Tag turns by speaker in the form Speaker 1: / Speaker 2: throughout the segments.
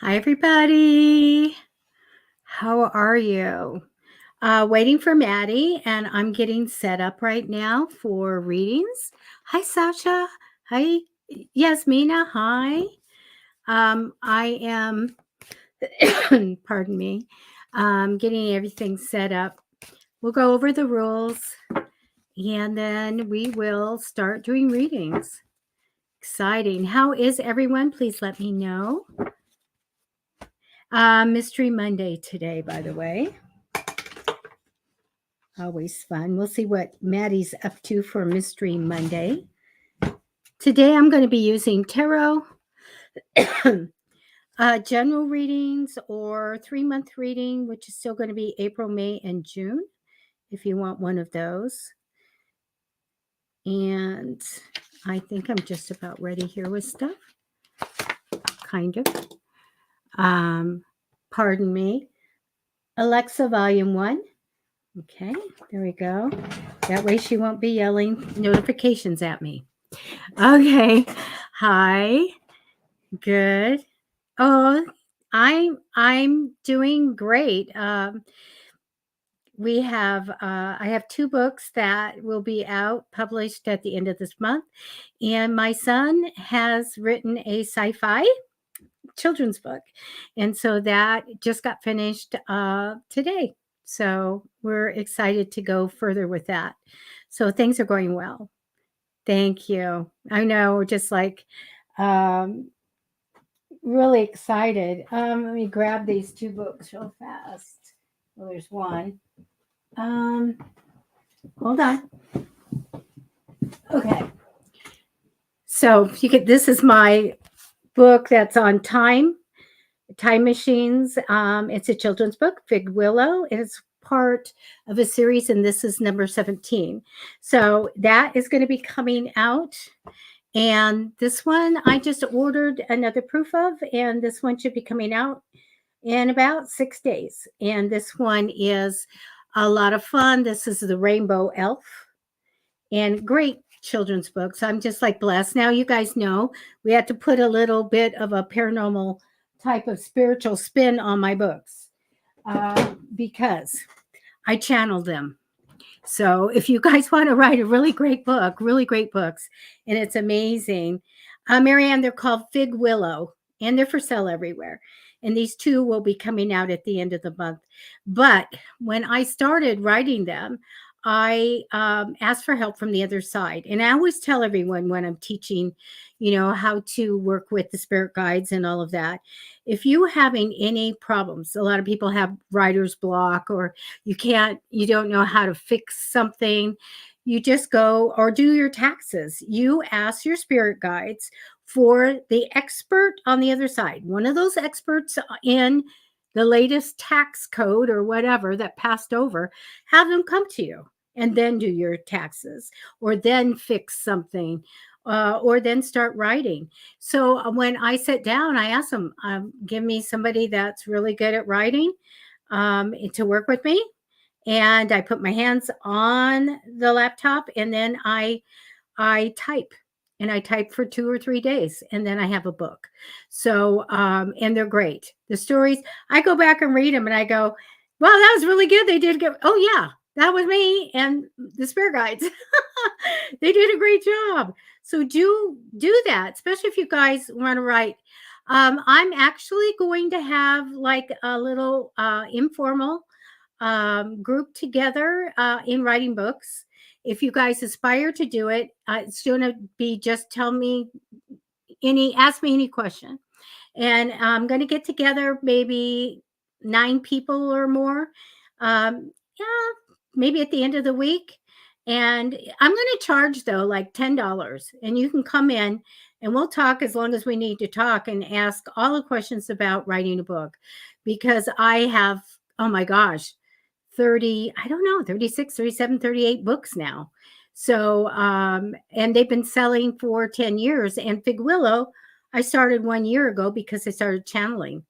Speaker 1: Hi, everybody. How are you? Waiting for Maddie, and I'm getting set up right now for readings. Hi, Sasha. Hi, Yasmina. Hi. I am, pardon me, getting everything set up. We'll go over the rules, and then we will start doing readings. Exciting. How is everyone? Please let me know. Mystery Monday today, by the way. Always fun. We'll see what Maddie's up to for Mystery Monday. Today I'm going to be using tarot, general readings or 3-month reading, which is still going to be April, May, and June, if you want one of those. And I think I'm just about ready here with stuff. Kind of. Pardon me. Alexa, volume 1. Okay, there we go. That way she won't be yelling notifications at me. Okay. Hi. Good. Oh, I'm doing great. I have 2 books that will be out published at the end of this month, and my son has written a sci-fi children's book, and so that just got finished today. So we're excited to go further with that. So things are going well. Thank you. I know, just like really excited. Let me grab these 2 books real fast. Well, there's one. Hold on. Okay. So this is my book that's on time machines. It's a children's book, Fig Willow. It's part of a series, and this is number 17. So that is going to be coming out. And this one I just ordered another proof of, and this one should be coming out in about 6 days. And this one is a lot of fun. This is the Rainbow Elf, and great children's books. I'm just like blessed. Now, you guys know we had to put a little bit of a paranormal type of spiritual spin on my books because I channeled them. So if you guys want to write a really great book, really great books, and it's amazing. Marianne, they're called Fig Willow, and they're for sale everywhere. And these 2 will be coming out at the end of the month. But when I started writing them, I asked for help from the other side. And I always tell everyone when I'm teaching, how to work with the spirit guides and all of that. If you're having any problems, a lot of people have writer's block, or you don't know how to fix something, you just go or do your taxes. You ask your spirit guides for the expert on the other side, one of those experts in the latest tax code or whatever that passed over, have them come to you and then do your taxes, or then fix something, or then start writing. So when I sit down, I ask them, give me somebody that's really good at writing to work with me. And I put my hands on the laptop, and then I type. And I type for 2 or 3 days, and then I have a book. So, and they're great. The stories, I go back and read them, and I go, wow, that was really good. They did good. Oh, yeah, that was me and the spirit guides. They did a great job. So do that, especially if you guys want to write. I'm actually going to have like a little informal group together in writing books. If you guys aspire to do it, it's going to be just ask me any question. And I'm going to get together maybe 9 people or more. Yeah, maybe at the end of the week. And I'm going to charge, though, like $10. And you can come in and we'll talk as long as we need to talk and ask all the questions about writing a book. Because I have, oh my gosh, 36, 37, 38 books now. So, and they've been selling for 10 years. And Fig Willow, I started 1 year ago because I started channeling.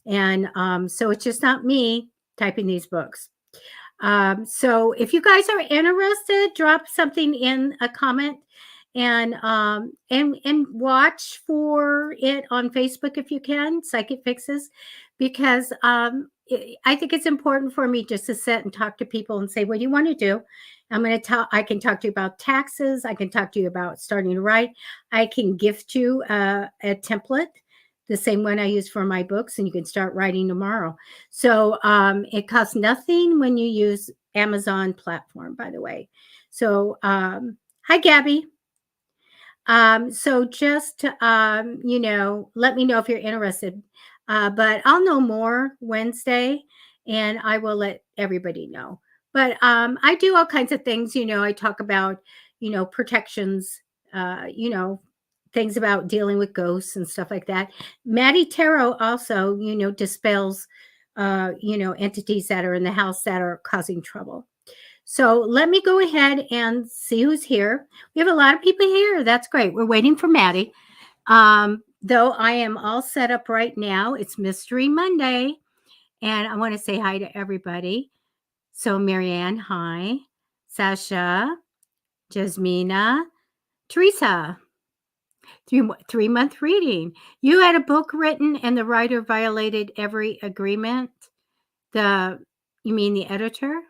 Speaker 1: And so it's just not me typing these books. So if you guys are interested, drop something in a comment and watch for it on Facebook if you can, Psychic Fixes, because I think it's important for me just to sit and talk to people and say, what do you want to do? I'm going to tell, I can talk to you about taxes. I can talk to you about starting to write. I can gift you a template, the same one I use for my books, and you can start writing tomorrow. So it costs nothing when you use Amazon platform, by the way. So hi, Gabby. So just, you know, let me know if you're interested. But I'll know more Wednesday, and I will let everybody know. But I do all kinds of things. You know, I talk about, you know, protections, you know, things about dealing with ghosts and stuff like that. Matty Tarot also, you know, dispels, you know, entities that are in the house that are causing trouble. So let me go ahead and see who's here. We have a lot of people here. That's great. We're waiting for Matty. Though I am all set up right now. It's Mystery Monday. And I want to say hi to everybody. So Marianne, hi. Sasha, Jasmina, Teresa, 3-month reading. You had a book written and the writer violated every agreement. You mean the editor?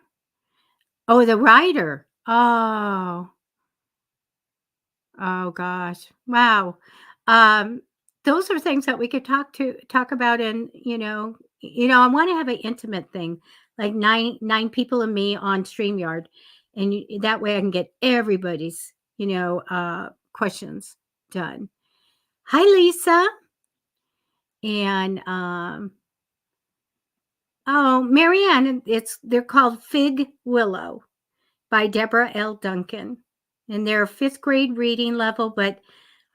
Speaker 1: Oh, the writer. Oh gosh. Wow. Those are things that we could talk about, and I want to have an intimate thing, like nine people and me on StreamYard, and that way I can get everybody's questions done. Hi, Lisa. And Marianne, they're called Fig Willow by Deborah L. Duncan. And they're 5th grade reading level, but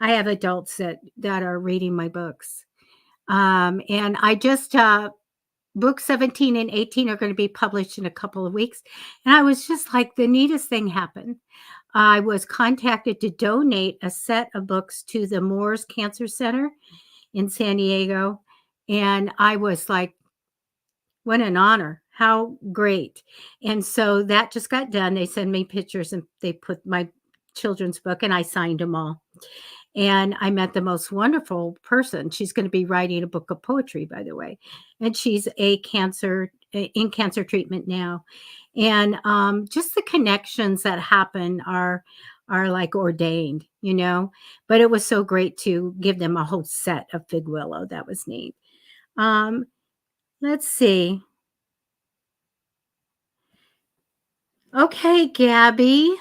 Speaker 1: I have adults that are reading my books. And I just, books 17 and 18 are going to be published in a couple of weeks. And I was just like, the neatest thing happened. I was contacted to donate a set of books to the Moores Cancer Center in San Diego. And I was like, what an honor. How great. And so that just got done. They sent me pictures and they put my children's book, and I signed them all. And I met the most wonderful person. She's going to be writing a book of poetry, by the way. And she's in cancer treatment now. And just the connections that happen are like ordained, but it was so great to give them a whole set of Fig Willow. That was neat. Let's see. Okay, Gabby,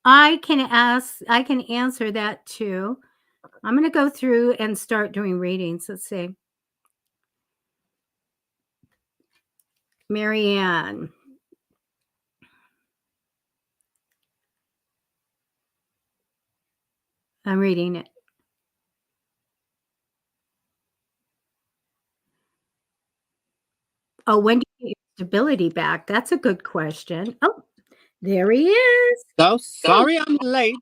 Speaker 1: I can answer that too. I'm going to go through and start doing readings. Let's see. Marianne. I'm reading it. Oh, when do you get your stability back? That's a good question. Oh, there he is.
Speaker 2: So sorry I'm late.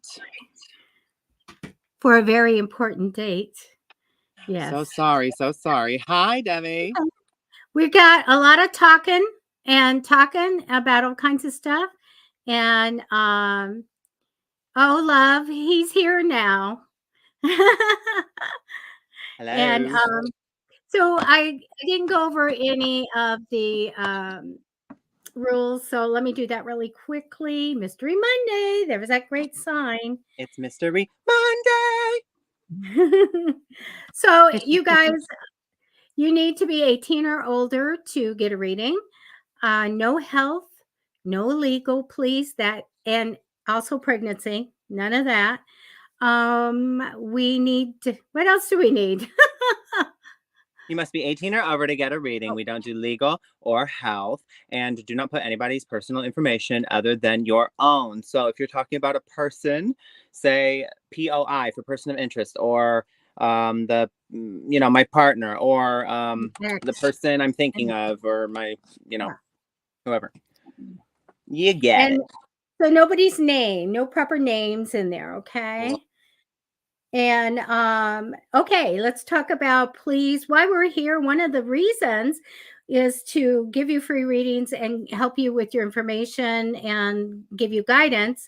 Speaker 1: For a very important date. Yes.
Speaker 2: So sorry. Hi, Debbie.
Speaker 1: We've got a lot of talking about all kinds of stuff. And oh, love, he's here now.
Speaker 2: Hello.
Speaker 1: And so I didn't go over any of the rules, so let me do that really quickly. Mystery Monday. There was that great sign.
Speaker 2: It's Mystery Monday.
Speaker 1: So you guys, you need to be 18 or older to get a reading. No health, no legal, please. And also pregnancy. None of that. We need what else do we need?
Speaker 2: You must be 18 or over to get a reading. We don't do legal or health, and do not put anybody's personal information other than your own. So if you're talking about a person, say POI for person of interest, or my partner, or the person I'm thinking of, or my, whoever. You get it.
Speaker 1: So nobody's name, no proper names in there, okay? And okay, let's talk about, please, why we're here. One of the reasons is to give you free readings and help you with your information and give you guidance.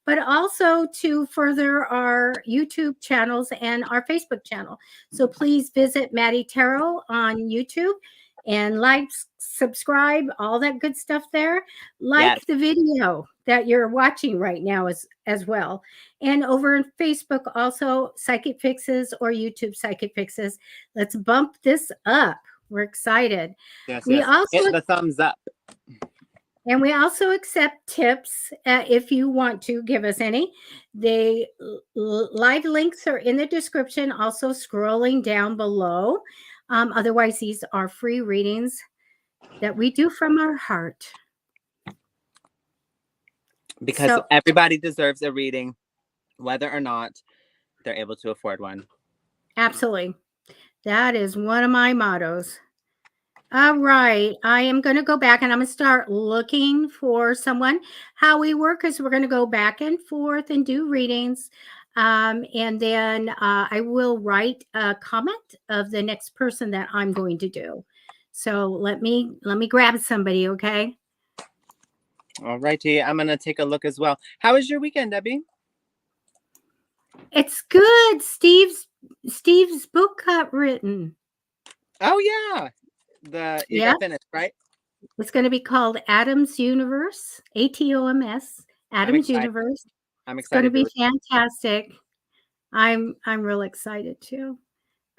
Speaker 1: but also to further our YouTube channels and our Facebook channel. So please visit Matty Tarot on YouTube and like, subscribe, all that good stuff there. Like
Speaker 2: Yes.
Speaker 1: the video that you're watching right now as well. And over on Facebook, also Psychic Fixes or YouTube Psychic Fixes. Let's bump this up. We're excited.
Speaker 2: Yes.
Speaker 1: We
Speaker 2: Yes.
Speaker 1: also
Speaker 2: Hit the thumbs up.
Speaker 1: and we also accept tips if you want to give us any. The live links are in the description, also scrolling down below. Otherwise, these are free readings that we do from our heart.
Speaker 2: Because
Speaker 1: So,
Speaker 2: everybody deserves a reading, whether or not they're able to afford one.
Speaker 1: absolutely. That is one of my mottos. All right. I am going to go back and I'm going to start looking for someone. How we work is we're going to go back and forth and do readings. And then I will write a comment of the next person that I'm going to do. So let me grab somebody, okay?
Speaker 2: All righty. I'm going to take a look as well. How was your weekend, Debbie?
Speaker 1: It's good. Steve's book got written.
Speaker 2: Oh, yeah. You got finished, right?
Speaker 1: It's going to be called Adam's Universe, ATOMS, Adam's Universe.
Speaker 2: I'm
Speaker 1: It's going to
Speaker 2: excited.
Speaker 1: be fantastic. I'm real excited too.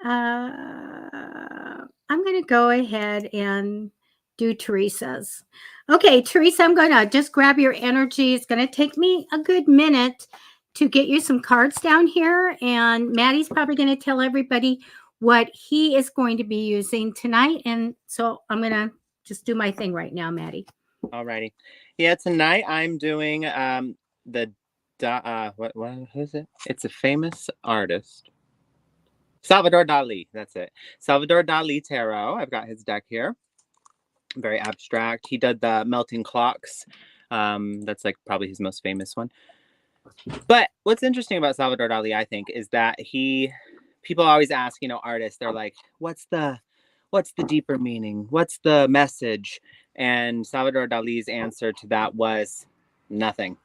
Speaker 1: I'm going to go ahead and do Teresa's. Okay, Teresa, I'm going to just grab your energy. It's going to take me a good minute to get you some cards down here. And Maddie's probably going to tell everybody what he is going to be using tonight. And so I'm going to just do my thing right now, Maddie.
Speaker 2: All righty. Yeah, tonight I'm doing what is it? It's a famous artist. Salvador Dali. That's it. Salvador Dali Tarot. I've got his deck here. Very abstract. He did the melting clocks. That's like probably his most famous one. But what's interesting about Salvador Dali, I think, is that people always ask, artists, they're like, what's the deeper meaning? What's the message? And Salvador Dali's answer to that was nothing.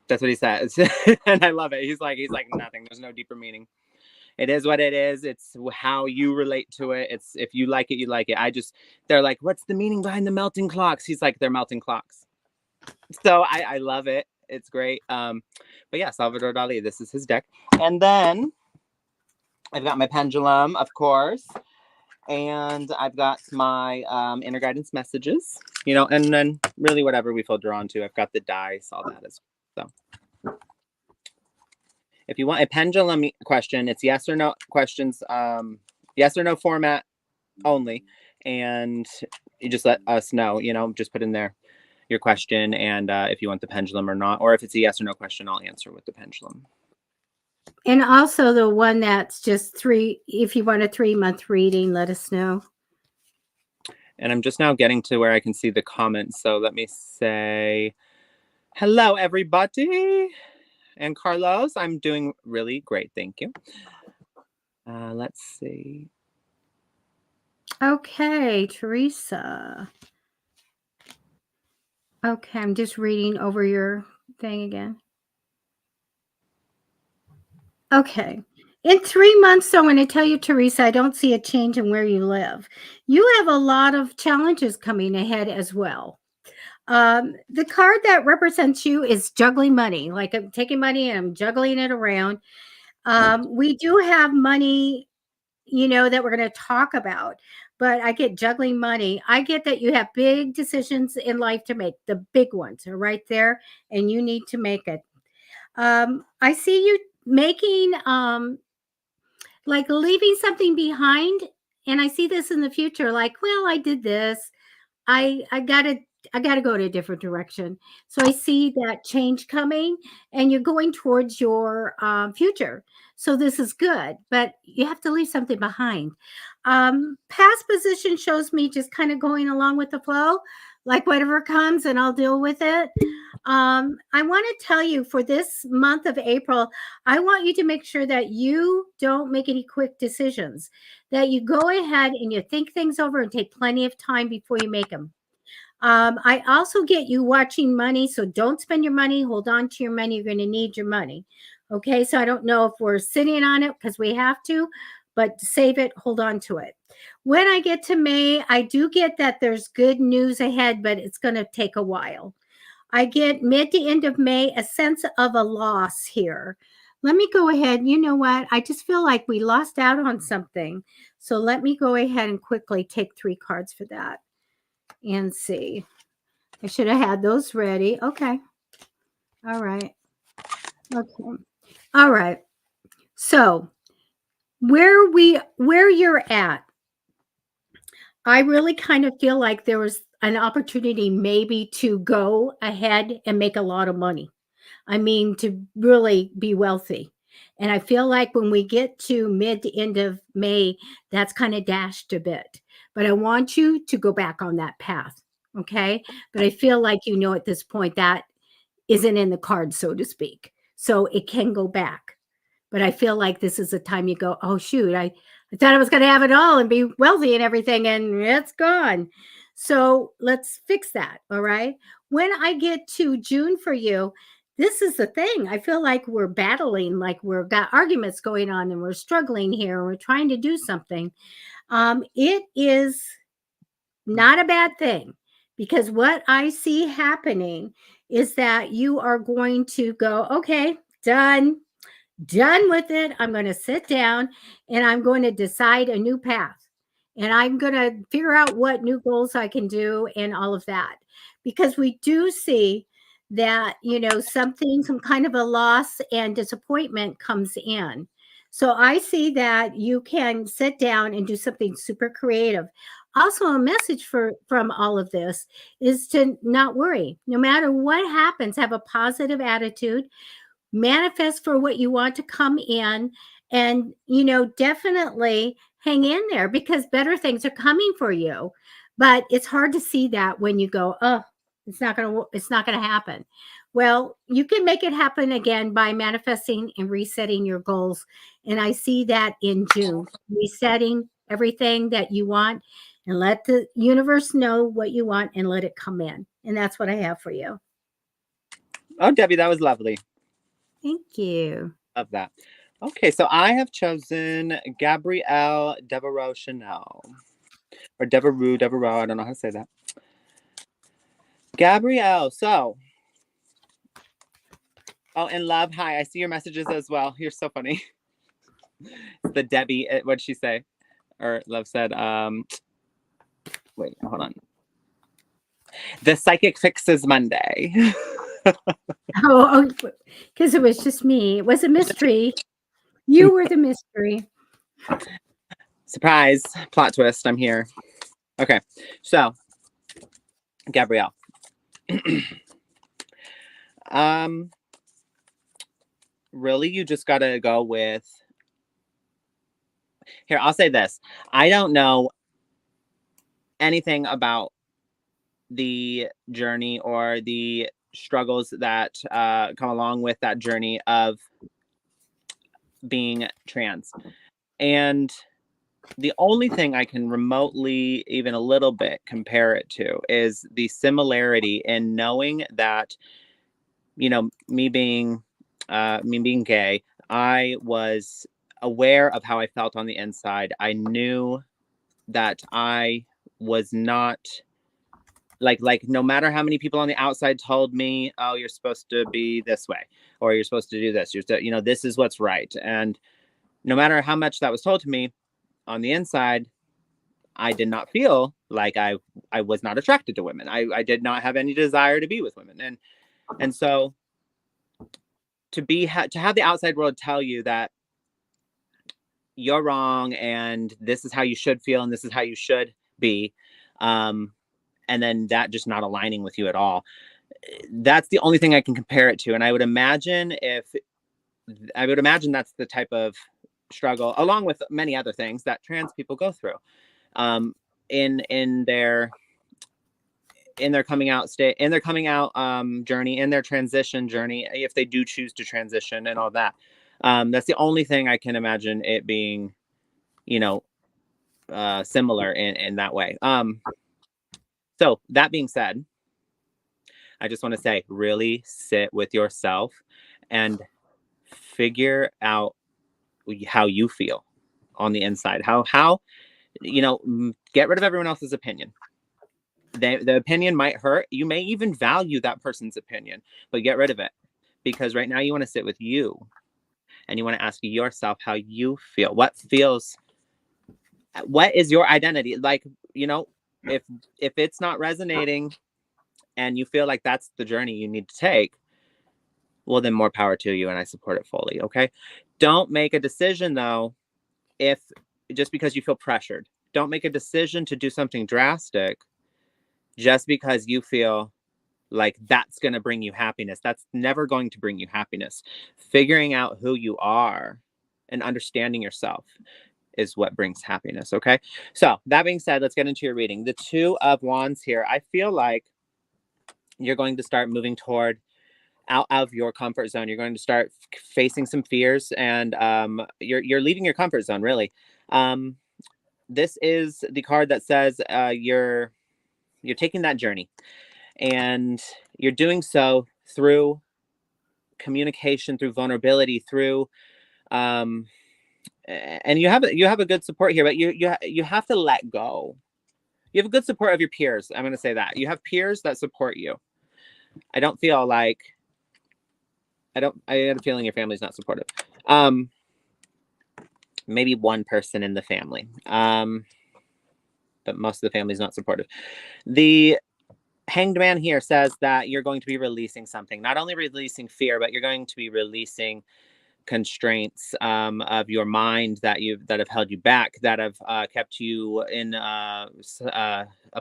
Speaker 2: That's what he says. And I love it. He's like nothing. There's no deeper meaning. It is what it is. It's how you relate to it. It's if you like it, you like it. They're like, what's the meaning behind the melting clocks? He's like, they're melting clocks. So I love it. It's great. But yeah, Salvador Dali, this is his deck. And then I've got my pendulum, of course. And I've got my inner guidance messages, and then really whatever we feel drawn to. I've got the dice, all that as well. So if you want a pendulum question, it's yes or no questions, yes or no format only. And you just let us know, just put in there your question and if you want the pendulum or not, or if it's a yes or no question, I'll answer with the pendulum.
Speaker 1: And also the one that's just 3, if you want a 3-month reading, let us know.
Speaker 2: And I'm just now getting to where I can see the comments. So let me say, hello, everybody. And Carlos, I'm doing really great. Thank you. Let's see.
Speaker 1: Okay, Teresa. Okay, I'm just reading over your thing again. Okay. In 3 months, so I'm going to tell you, Teresa, I don't see a change in where you live. You have a lot of challenges coming ahead as well. The card that represents you is juggling money. Like I'm taking money and I'm juggling it around. We do have money, that we're going to talk about, but I get juggling money. I get that you have big decisions in life to make. The big ones are right there, and you need to make it. I see you making like leaving something behind, and I see this in the future, like, well, I did this, I gotta go to a different direction. So I see that change coming, and you're going towards your future. So this is good, but you have to leave something behind. Past position shows me just kind of going along with the flow, like whatever comes, and I'll deal with it. I want to tell you for this month of April, I want you to make sure that you don't make any quick decisions, that you go ahead and you think things over and take plenty of time before you make them. I also get you watching money, so don't spend your money. Hold on to your money. You're going to need your money. Okay, so I don't know if we're sitting on it because we have to, but save it, hold on to it. When I get to May, I do get that there's good news ahead, but it's going to take a while. I get mid to end of May a sense of a loss here. Let me go ahead. You know what? I just feel like we lost out on something. So let me go ahead and quickly take 3 cards for that and see. I should have had those ready. Okay. All right. Okay. All right. So where you're at, I really kind of feel like there was an opportunity maybe to go ahead and make a lot of money. I mean, to really be wealthy. And I feel like when we get to mid to end of May, that's kind of dashed a bit. But I want you to go back on that path. Okay. But I feel like you know at this point that isn't in the cards, so to speak. So it can go back. But I feel like this is a time you go, oh, shoot, I thought I was going to have it all and be wealthy and everything, and it's gone. So let's fix that. All right. When I get to June for you, this is the thing. I feel like we're battling, like we've got arguments going on and we're struggling here. And we're trying to do something. It is not a bad thing because what I see happening is that you are going to go, okay, done with it. I'm going to sit down and I'm going to decide a new path. And I'm going to figure out what new goals I can do and all of that. Because we do see that, some kind of a loss and disappointment comes in. So I see that you can sit down and do something super creative. Also, a message from all of this is to not worry. No matter what happens, have a positive attitude, manifest for what you want to come in, and definitely hang in there because better things are coming for you. But it's hard to see that when you go, oh, it's not going to happen. Well, you can make it happen again by manifesting and resetting your goals. And I see that in June, resetting everything that you want and let the universe know what you want and let it come in. And that's what I have for you.
Speaker 2: Oh, Debbie, that was lovely.
Speaker 1: Thank you.
Speaker 2: Love that. Okay, so I have chosen Gabrielle Devereaux Chanel. Or Devereaux, I don't know how to say that. Gabrielle, so. Oh, and love, hi, I see your messages as well. You're so funny. The Debbie, what'd she say? Or love said, wait, hold on. The psychic fixes Monday.
Speaker 1: Oh, because it was just me. It was a mystery. You were the mystery.
Speaker 2: Surprise, plot twist, I'm here. Okay, so, Gabrielle. Really, you just gotta go with, here, I'll say this. I don't know anything about the journey or the struggles that come along with that journey of being trans. And the only thing I can remotely, even a little bit, compare it to is the similarity in knowing that, me being gay, I was aware of how I felt on the inside. I knew that I was not like no matter how many people on the outside told me, oh, you're supposed to be this way, or you're supposed to do this, this is what's right. And no matter how much that was told to me, on the inside, I did not feel like I was not attracted to women. I did not have any desire to be with women. And so to have the outside world tell you that you're wrong and this is how you should feel and this is how you should be, and then that just not aligning with you at all, that's the only thing I can compare it to. And I would imagine that's the type of struggle, along with many other things, that trans people go through in their coming out journey, in their transition journey, if they do choose to transition and all that. That's the only thing I can imagine it being, similar in that way. So that being said, I just want to say, really sit with yourself and figure out how you feel on the inside. How get rid of everyone else's opinion. The opinion might hurt. You may even value that person's opinion, but get rid of it, because right now you want to sit with you and you want to ask yourself how you feel. What is your identity? Like, if it's not resonating and you feel like that's the journey you need to take, well, then more power to you, and I support it fully. Okay. Don't make a decision though, if just because you feel pressured. Don't make a decision to do something drastic just because you feel like that's going to bring you happiness. That's never going to bring you happiness. Figuring out who you are and understanding yourself is what brings happiness. Okay. So that being said, let's get into your reading. The Two of Wands here, I feel like you're going to start moving toward out of your comfort zone. You're going to start facing some fears, and you're leaving your comfort zone, really. This is the card that says you're taking that journey, and you're doing so through communication, through vulnerability, through and you have a good support here, but you have to let go. You have a good support of your peers. I'm going to say that you have peers that support you. I don't feel like I had a feeling your family's not supportive. Maybe one person in the family, but most of the family's not supportive. The Hanged Man here says that you're going to be releasing something, not only releasing fear, but you're going to be releasing constraints of your mind that have held you back, that have kept you in a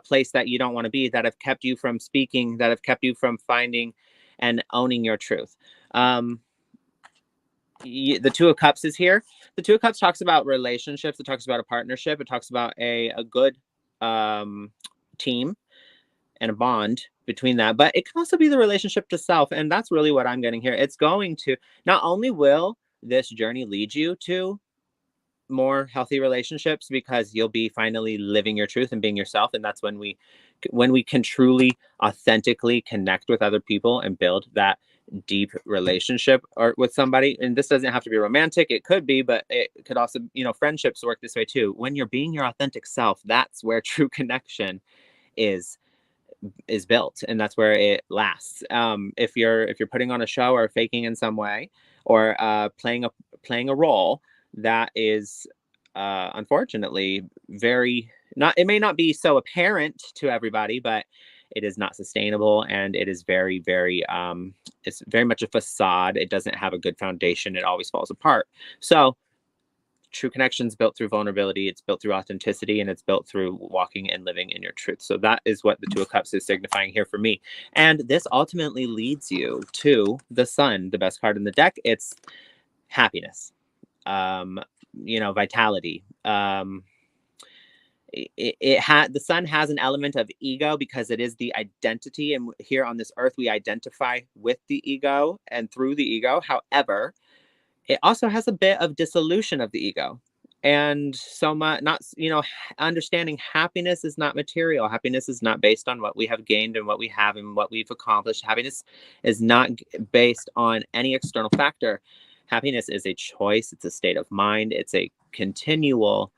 Speaker 2: place that you don't want to be, that have kept you from speaking, that have kept you from finding and owning your truth. The Two of Cups is here. The Two of Cups talks about relationships. It talks about a partnership. It talks about a good team and a bond between that, but it can also be the relationship to self. And that's really what I'm getting here. It's going to, not only will this journey lead you to more healthy relationships, because you'll be finally living your truth and being yourself. And that's when we can truly authentically connect with other people and build that deep relationship or with somebody. And this doesn't have to be romantic. It could be, but it could also, friendships work this way too. When you're being your authentic self, that's where true connection is built, and that's where it lasts. If you're putting on a show or faking in some way, or playing a role that is unfortunately very not, it may not be so apparent to everybody, but it is not sustainable, and it is very, very it's very much a facade. It doesn't have a good foundation. It always falls apart. So true connection is built through vulnerability. It's built through authenticity, and it's built through walking and living in your truth. So that is what the Two of Cups is signifying here for me. And this ultimately leads you to the Sun, the best card in the deck. It's happiness, vitality. The Sun has an element of ego because it is the identity. And here on this earth, we identify with the ego and through the ego. However, it also has a bit of dissolution of the ego. And so much, understanding happiness is not material. Happiness is not based on what we have gained and what we have and what we've accomplished. Happiness is not based on any external factor. Happiness is a choice. It's a state of mind. It's a continual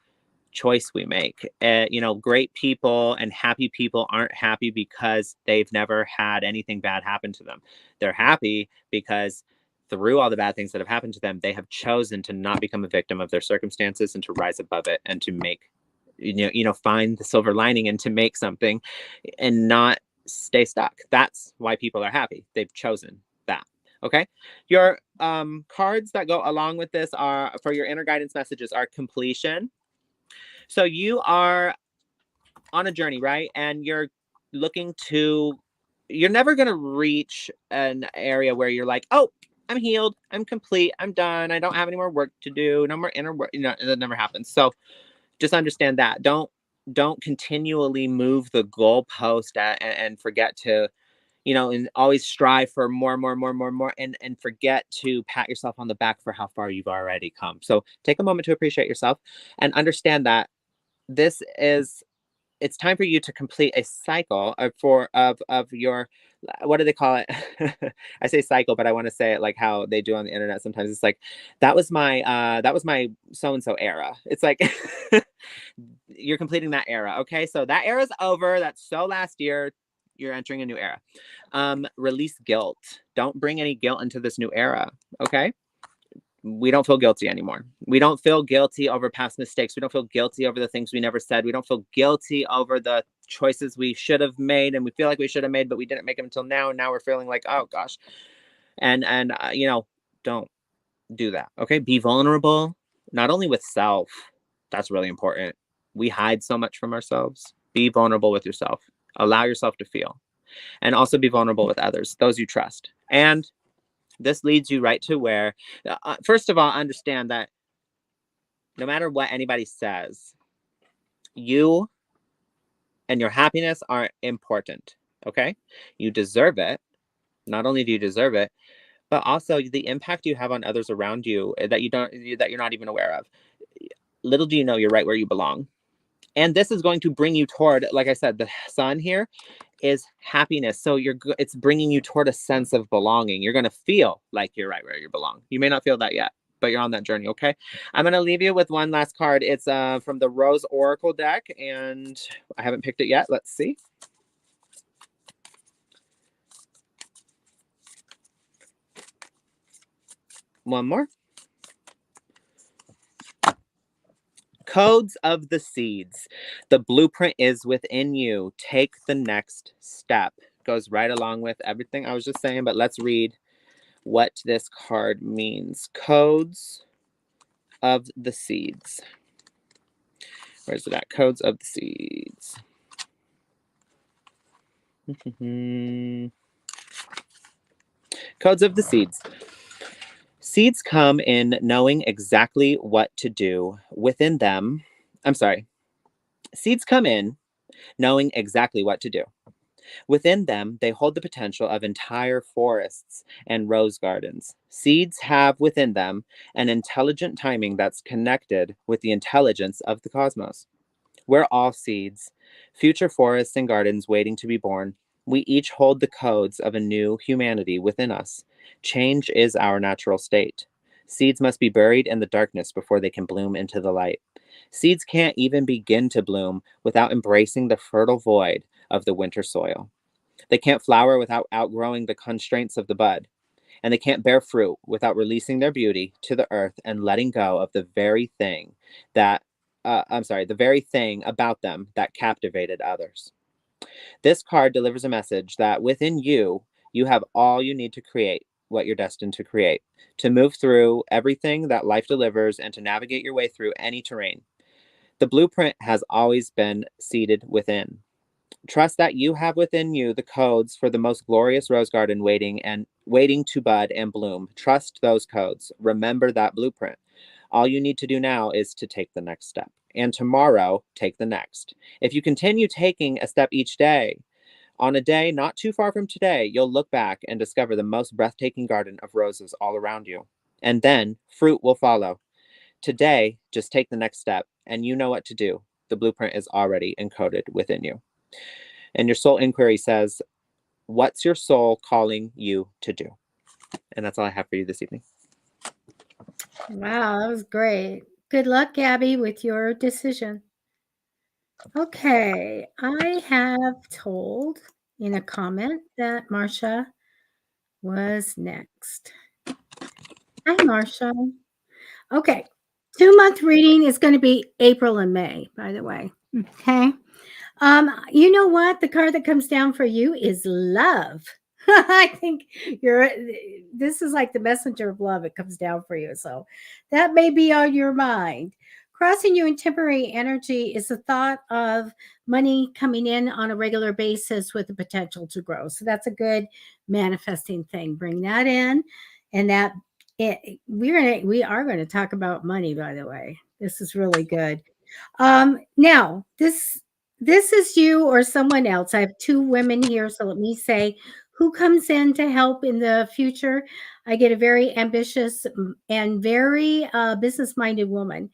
Speaker 2: choice we make. Great people and happy people aren't happy because they've never had anything bad happen to them. They're happy because through all the bad things that have happened to them, they have chosen to not become a victim of their circumstances and to rise above it and to make, find the silver lining and to make something and not stay stuck. That's why people are happy. They've chosen that. Okay. Your cards that go along with this are, for your inner guidance messages, are completion. So you are on a journey, right? And you're never going to reach an area where you're like, oh, I'm healed, I'm complete, I'm done, I don't have any more work to do, no more inner work. That never happens. So just understand that. Don't continually move the goalpost and forget to, and always strive for more, and forget to pat yourself on the back for how far you've already come. So take a moment to appreciate yourself and understand that this is it's time for you to complete a cycle of your, what do they call it? I say cycle, but I want to say it like how they do on the internet sometimes. It's like, that was my so and so era. It's like you're completing that era. Okay, so that era's over. That's so last year. You're entering a new era. Release guilt. Don't bring any guilt into this new era. Okay. We don't feel guilty anymore. We don't feel guilty over past mistakes. We don't feel guilty over the things we never said. We don't feel guilty over the choices we should have made and we feel like we should have made, but we didn't make them until now. And now we're feeling like, oh gosh. And don't do that. Okay. Be vulnerable, not only with self. That's really important. We hide so much from ourselves. Be vulnerable with yourself. Allow yourself to feel, and also be vulnerable with others, those you trust. And this leads you right to where, first of all, understand that no matter what anybody says, you and your happiness are important. Okay. You deserve it. Not only do you deserve it, but also the impact you have on others around you that you're not even aware of. Little do you know, you're right where you belong. And this is going to bring you toward, like I said, the sun here is happiness. So it's bringing you toward a sense of belonging. You're going to feel like you're right where you belong. You may not feel that yet, but you're on that journey. Okay. I'm going to leave you with one last card. It's from the Rose Oracle deck, and I haven't picked it yet. Let's see. One more. Codes of the seeds. The blueprint is within you. Take the next step. Goes right along with everything I was just saying, but let's read what this card means. Codes of the seeds. Where's it at? Codes of the seeds. Codes of the seeds. Seeds come in knowing exactly what to do within them. I'm sorry. Seeds come in knowing exactly what to do. Within them, they hold the potential of entire forests and rose gardens. Seeds have within them an intelligent timing that's connected with the intelligence of the cosmos. We're all seeds, future forests and gardens waiting to be born. We each hold the codes of a new humanity within us. Change is our natural state. Seeds must be buried in the darkness before they can bloom into the light. Seeds can't even begin to bloom without embracing the fertile void of the winter soil. They can't flower without outgrowing the constraints of the bud. And they can't bear fruit without releasing their beauty to the earth and letting go of the very thing the very thing about them that captivated others. This card delivers a message that within you, you have all you need to create what you're destined to create, to move through everything that life delivers and to navigate your way through any terrain. The blueprint has always been seated within. Trust that you have within you the codes for the most glorious rose garden waiting to bud and bloom. Trust those codes. Remember that blueprint. All you need to do now is to take the next step. And tomorrow, take the next. If you continue taking a step each day, on a day not too far from today, you'll look back and discover the most breathtaking garden of roses all around you. And then fruit will follow. Today, just take the next step, and you know what to do. The blueprint is already encoded within you. And your soul inquiry says, what's your soul calling you to do? And that's all I have for you this evening.
Speaker 1: Wow, that was great. Good luck, Gabby, with your decision. Okay, I have told in a comment that Marsha was next. Hi, Marsha. Okay, 2-month reading is going to be April and May, by the way. Okay. You know what? The card that comes down for you is love. I think this is like the messenger of love. It comes down for you. So that may be on your mind. Crossing you in temporary energy is the thought of money coming in on a regular basis with the potential to grow. So that's a good manifesting thing. Bring that in. And that we are going to talk about money, by the way. This is really good. Now this is you or someone else. I have 2 women here, so let me say who comes in to help in the future. I get a very ambitious and very business-minded woman.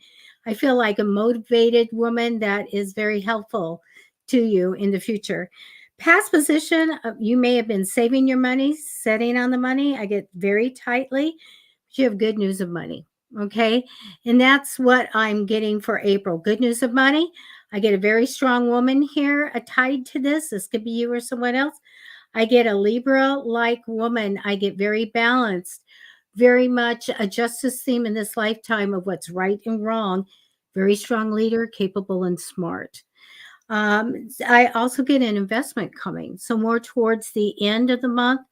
Speaker 1: I feel like a motivated woman that is very helpful to you in the future. Past position, you may have been saving your money, setting on the money. I get very tightly, but you have good news of money. Okay. And that's what I'm getting for April. Good news of money. I get a very strong woman here tied to this. This could be you or someone else. I get a Libra like woman. I get very balanced, very much a justice theme in this lifetime of what's right and wrong. Very strong leader, capable and smart. I also get an investment coming. So, more towards the end of the month,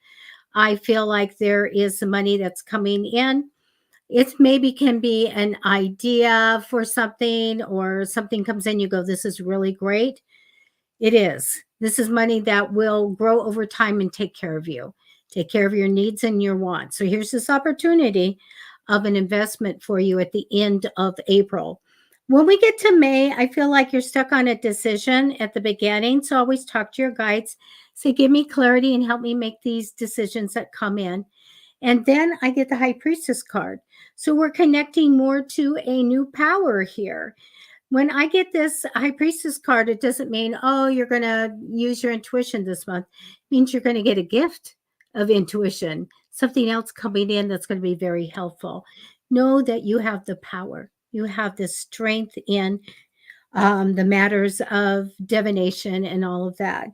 Speaker 1: I feel like there is some money that's coming in. It maybe can be an idea for something, or something comes in, you go, this is really great. It is. This is money that will grow over time and take care of your needs and your wants. So here's this opportunity of an investment for you at the end of April. When we get to May, I feel like you're stuck on a decision at the beginning. So always talk to your guides. Say, give me clarity and help me make these decisions that come in. And then I get the High Priestess card. So we're connecting more to a new power here. When I get this High Priestess card, it doesn't mean, oh, you're going to use your intuition this month. It means you're going to get a gift of intuition, something else coming in that's going to be very helpful. Know that you have the power. You have the strength in the matters of divination and all of that.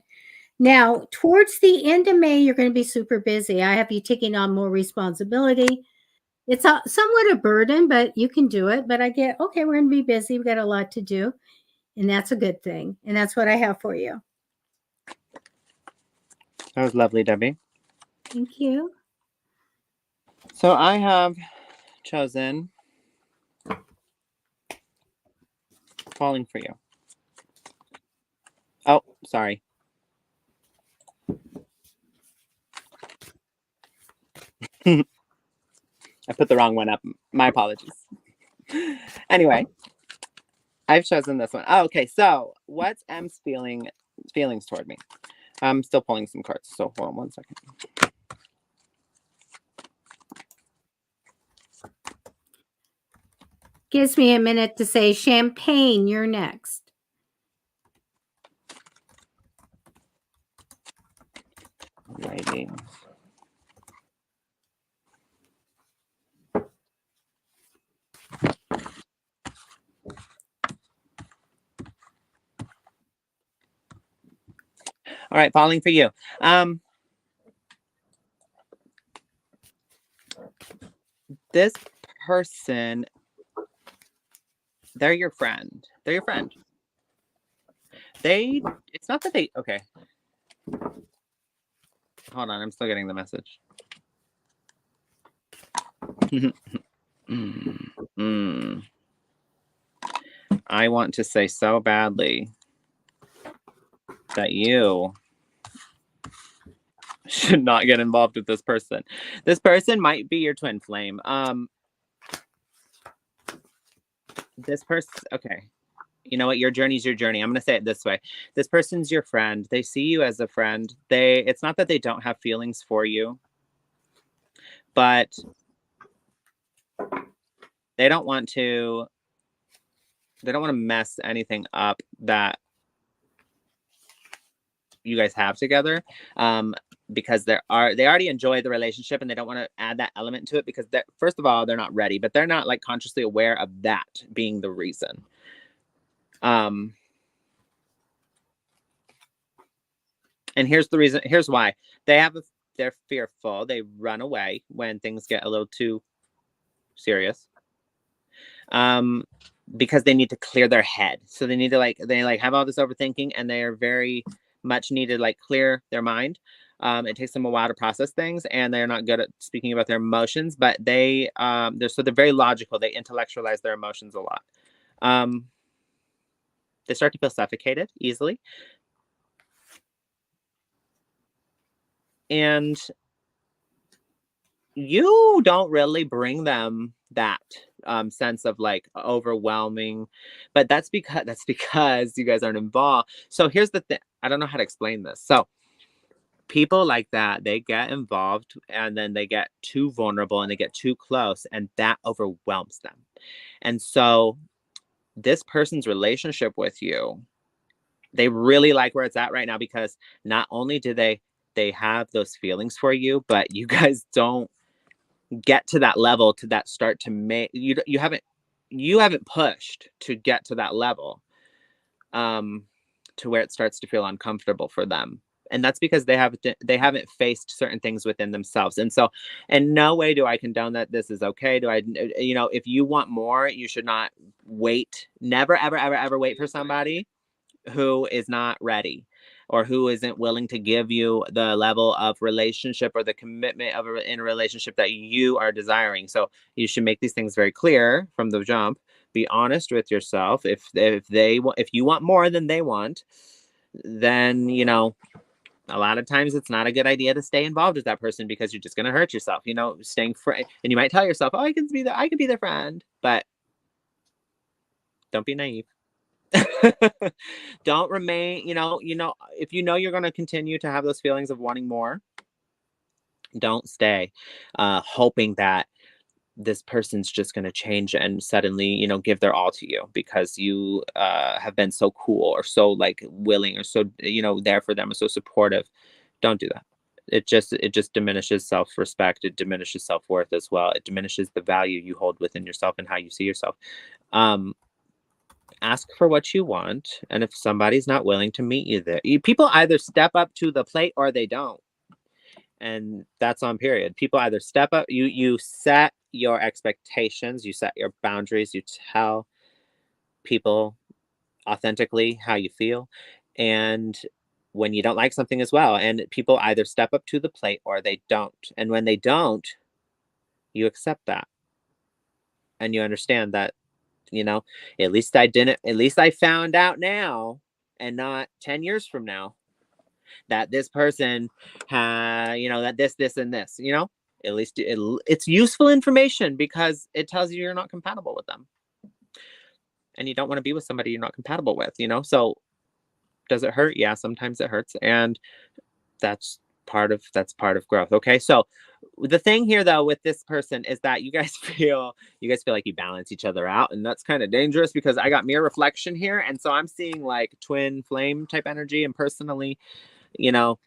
Speaker 1: Now, towards the end of May, you're going to be super busy. I have you taking on more responsibility. It's somewhat a burden, but you can do it. But I get, okay, we're going to be busy. We've got a lot to do. And that's a good thing. And that's what I have for you.
Speaker 2: That was lovely, Debbie.
Speaker 1: Thank you.
Speaker 2: So I have chosen Falling for You. Oh, sorry. I put the wrong one up. My apologies. Anyway, I've chosen this one. Oh, okay, so what's M's feelings toward me? I'm still pulling some cards, so hold on one second.
Speaker 1: Gives me a minute to say, Champagne, you're next.
Speaker 2: Righty. All right, Falling for You. This person, they're your friend. They're your friend. It's not that they, okay. Hold on, I'm still getting the message. I want to say so badly that you should not get involved with this person. This person might be your twin flame. This person, okay. You know what? Your journey's your journey. I'm going to say it this way. This person's your friend. They see you as a friend. It's not that they don't have feelings for you, but they don't want to mess anything up that you guys have together. Because they already enjoy the relationship and they don't want to add that element to it because first of all, they're not ready, but they're not like consciously aware of that being the reason. And here's the reason. Here's why. They're fearful. They run away when things get a little too serious. Because they need to clear their head. So they need to they have all this overthinking and they are very much need to clear their mind. It takes them a while to process things and they're not good at speaking about their emotions, but they're very logical. They intellectualize their emotions a lot. They start to feel suffocated easily. And you don't really bring them that sense of overwhelming, but that's because you guys aren't involved. So here's the thing. I don't know how to explain this. So people like that, they get involved and then they get too vulnerable and they get too close and that overwhelms them. And so this person's relationship with you They really like where it's at right now, because not only do they have those feelings for you, but you guys don't get to that level, to that start to make you haven't pushed to get to that level, to where it starts to feel uncomfortable for them. And that's because they haven't faced certain things within themselves. And so in no way do I condone that this is okay. Do I, if you want more, you should not wait. Never, ever, ever, ever wait for somebody who is not ready, or who isn't willing to give you the level of relationship or the commitment in a relationship that you are desiring. So you should make these things very clear from the jump. Be honest with yourself. If you want more than they want, then a lot of times it's not a good idea to stay involved with that person, because you're just going to hurt yourself. Staying friend, and you might tell yourself, "Oh, I can be their friend," but don't be naive. Don't remain, if you're going to continue to have those feelings of wanting more, don't stay hoping that this person's just going to change and suddenly, give their all to you, because you have been so cool, or so like willing, or so, there for them, or so supportive. Don't do that. It just diminishes self-respect. It diminishes self-worth as well. It diminishes the value you hold within yourself and how you see yourself. Ask for what you want, and if somebody's not willing to meet you there, people either step up to the plate or they don't. And that's on period. People either step up, you set your expectations, you set your boundaries, you tell people authentically how you feel, and when you don't like something as well, and people either step up to the plate or they don't. And when they don't, you accept that, and you understand that, at least I found out now, and not 10 years from now, that this person that this and this, at least it's useful information, because it tells you you're not compatible with them, and you don't want to be with somebody you're not compatible with. So does it hurt? Yeah, sometimes it hurts, and that's part of growth. Okay, so the thing here though with this person is that you guys feel like you balance each other out, and that's kind of dangerous, because I got mirror reflection here, and so I'm seeing like twin flame type energy. And personally, you know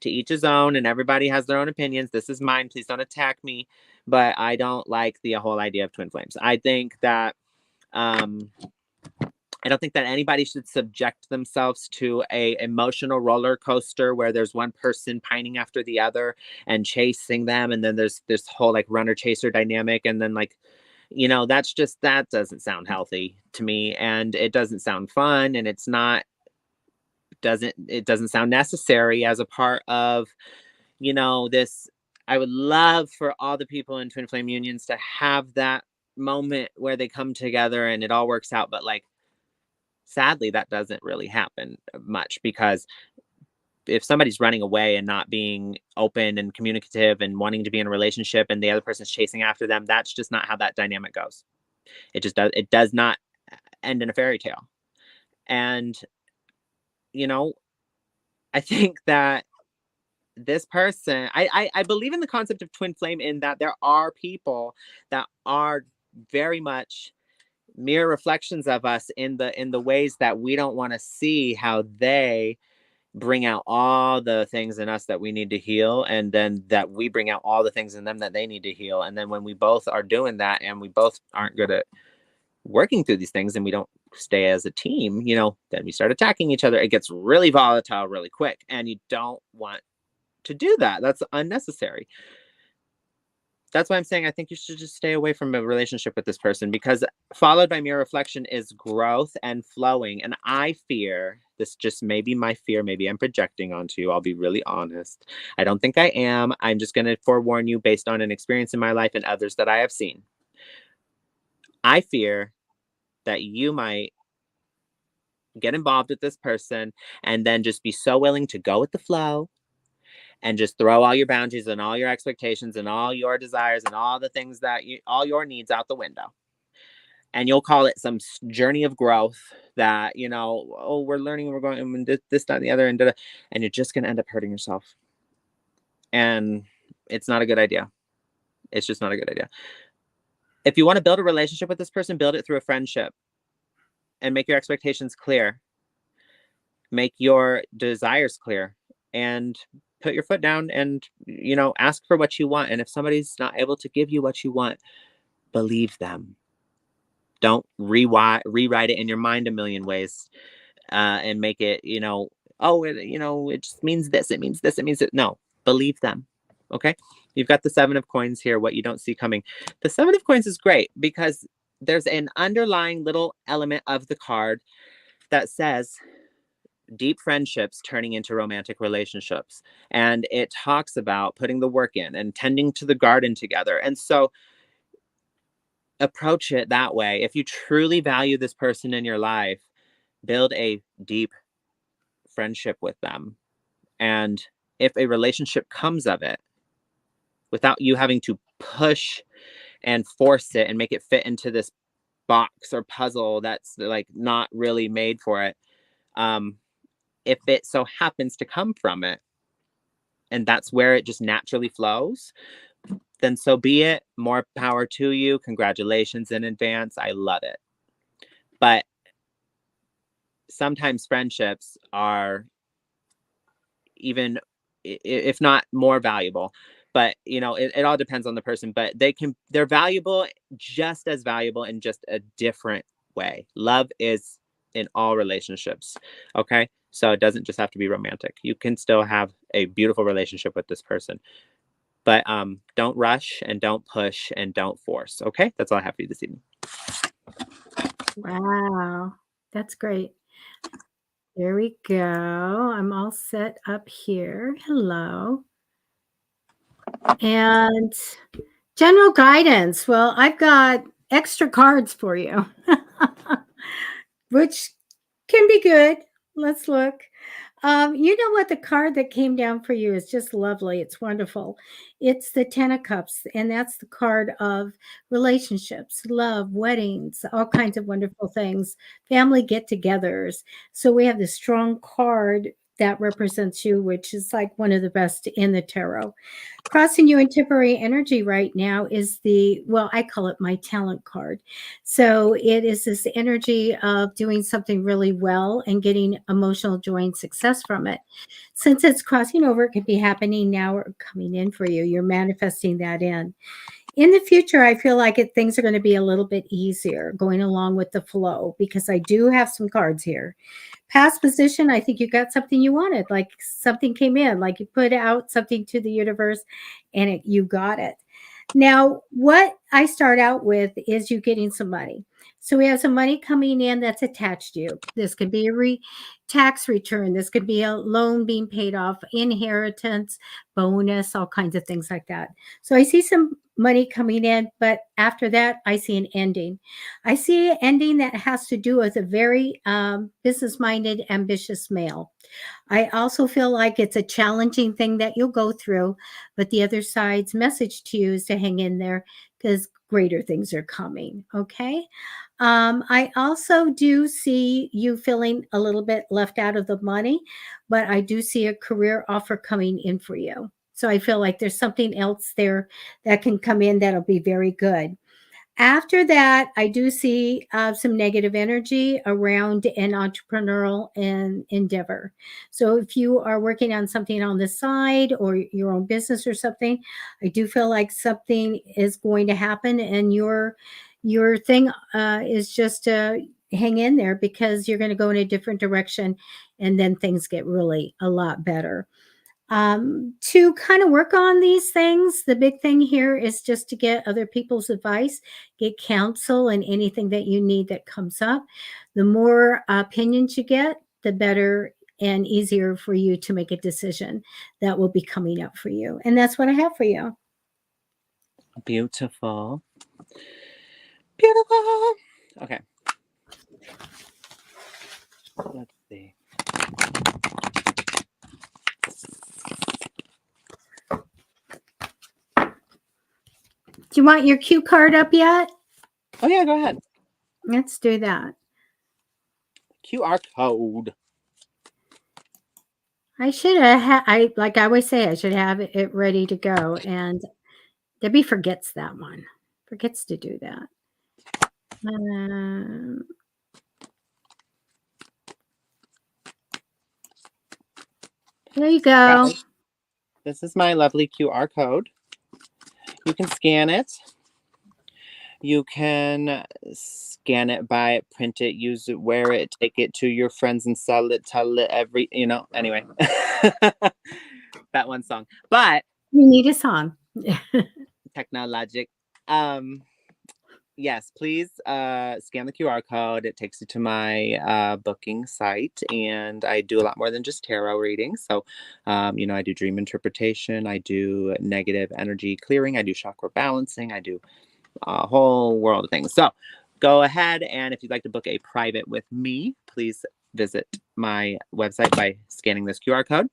Speaker 2: to each his own, and everybody has their own opinions. This is mine, please don't attack me, but I don't like the whole idea of twin flames. I don't think that anybody should subject themselves to a emotional roller coaster where there's one person pining after the other and chasing them, and then there's this whole like runner chaser dynamic, and then like that doesn't sound healthy to me, and it doesn't sound fun, and it doesn't sound necessary as a part of this. I would love for all the people in twin flame unions to have that moment where they come together and it all works out, but like sadly that doesn't really happen much, because if somebody's running away and not being open and communicative and wanting to be in a relationship, and the other person's chasing after them, that's just not how that dynamic goes. It does not end in a fairy tale. And you know I think that this person, I believe in the concept of twin flame, in that there are people that are very much mirror reflections of us in the ways that we don't want to see how they bring out all the things in us that we need to heal, and then that we bring out all the things in them that they need to heal. And then when we both are doing that, and we both aren't good at working through these things, and we don't stay as a team, then we start attacking each other. It gets really volatile really quick, and you don't want to do that. That's unnecessary. That's why I'm saying I think you should just stay away from a relationship with this person, because followed by mirror reflection is growth and flowing. And I fear this, just maybe my fear, maybe I'm projecting onto you. I'll be really honest. I don't think I am. I'm just going to forewarn you based on an experience in my life and others that I have seen. I fear that you might get involved with this person and then just be so willing to go with the flow and just throw all your boundaries and all your expectations and all your desires and all the things all your needs out the window. And you'll call it some journey of growth that, oh, we're learning, we're going, and this, that, and the other, and you're just going to end up hurting yourself. And it's not a good idea. It's just not a good idea. If you want to build a relationship with this person, build it through a friendship and make your expectations clear. make your desires clear and put your foot down and, ask for what you want. And if somebody's not able to give you what you want, believe them. Don't rewrite it in your mind a million ways, and make it, oh, it just means this, it means this, it means it. No, believe them. Okay. You've got the 7 of Coins here, what you don't see coming. The 7 of Coins is great because there's an underlying little element of the card that says deep friendships turning into romantic relationships. And it talks about putting the work in and tending to the garden together. And so approach it that way. If you truly value this person in your life, build a deep friendship with them. And if a relationship comes of it, without you having to push and force it and make it fit into this box or puzzle that's like not really made for it, if it so happens to come from it, and that's where it just naturally flows, then so be it. More power to you. Congratulations in advance. I love it. But sometimes friendships are even, if not more valuable, but it all depends on the person, but they're valuable, just as valuable in just a different way. Love is in all relationships. Okay. So it doesn't just have to be romantic. You can still have a beautiful relationship with this person, but don't rush and don't push and don't force. Okay. That's all I have for you this evening.
Speaker 1: Wow. That's great. There we go. I'm all set up here. Hello. And general guidance. Well, I've got extra cards for you, which can be good. Let's look. You know what? The card that came down for you is just lovely. It's wonderful. It's the 10 of Cups, and that's the card of relationships, love, weddings, all kinds of wonderful things, family get togethers. So we have this strong card that represents you, which is like one of the best in the tarot. Crossing you in temporary energy right now is well, I call it my talent card. So it is this energy of doing something really well and getting emotional joy and success from it. Since it's crossing over, it could be happening now or coming in for you. You're manifesting that in. In the future, I feel like things are going to be a little bit easier going along with the flow because I do have some cards here. Past position, I think you got something you wanted, like something came in, like you put out something to the universe and you got it. Now, what I start out with is you getting some money. So we have some money coming in that's attached to you. This could be a tax return. This could be a loan being paid off, inheritance, bonus, all kinds of things like that. So I see some money coming in, but after that, I see an ending. I see an ending that has to do with a very business-minded, ambitious male. I also feel like it's a challenging thing that you'll go through, but the other side's message to you is to hang in there because greater things are coming. Okay. I also do see you feeling a little bit left out of the money, but I do see a career offer coming in for you. So I feel like there's something else there that can come in that'll be very good. After that, I do see some negative energy around an entrepreneurial endeavor. So if you are working on something on the side or your own business or something, I do feel like something is going to happen, and your thing is just to hang in there because you're going to go in a different direction, and then things get really a lot better. To kind of work on these things, the big thing here is just to get other people's advice, get counsel, and anything that you need that comes up. The more opinions you get, the better and easier for you to make a decision that will be coming up for you. And that's what I have for you.
Speaker 2: Beautiful. Beautiful. Okay. Let's see.
Speaker 1: Do you want your cue card up yet?
Speaker 2: Oh, yeah, go ahead.
Speaker 1: Let's do that.
Speaker 2: QR code.
Speaker 1: I should have, like I always say, I should have it ready to go. And Debbie forgets that one, forgets to do that. There you go.
Speaker 2: This is my lovely QR code. You can scan it. You can scan it, buy it, print it, use it, wear it, take it to your friends and sell it, tell it anyway. That one song. But
Speaker 1: You need a song.
Speaker 2: technologic. Yes, please scan the QR code. It takes you to my booking site, and I do a lot more than just tarot readings. So, I do dream interpretation, I do negative energy clearing, I do chakra balancing, I do a whole world of things. So, go ahead, and if you'd like to book a private with me, please visit my website by scanning this QR code.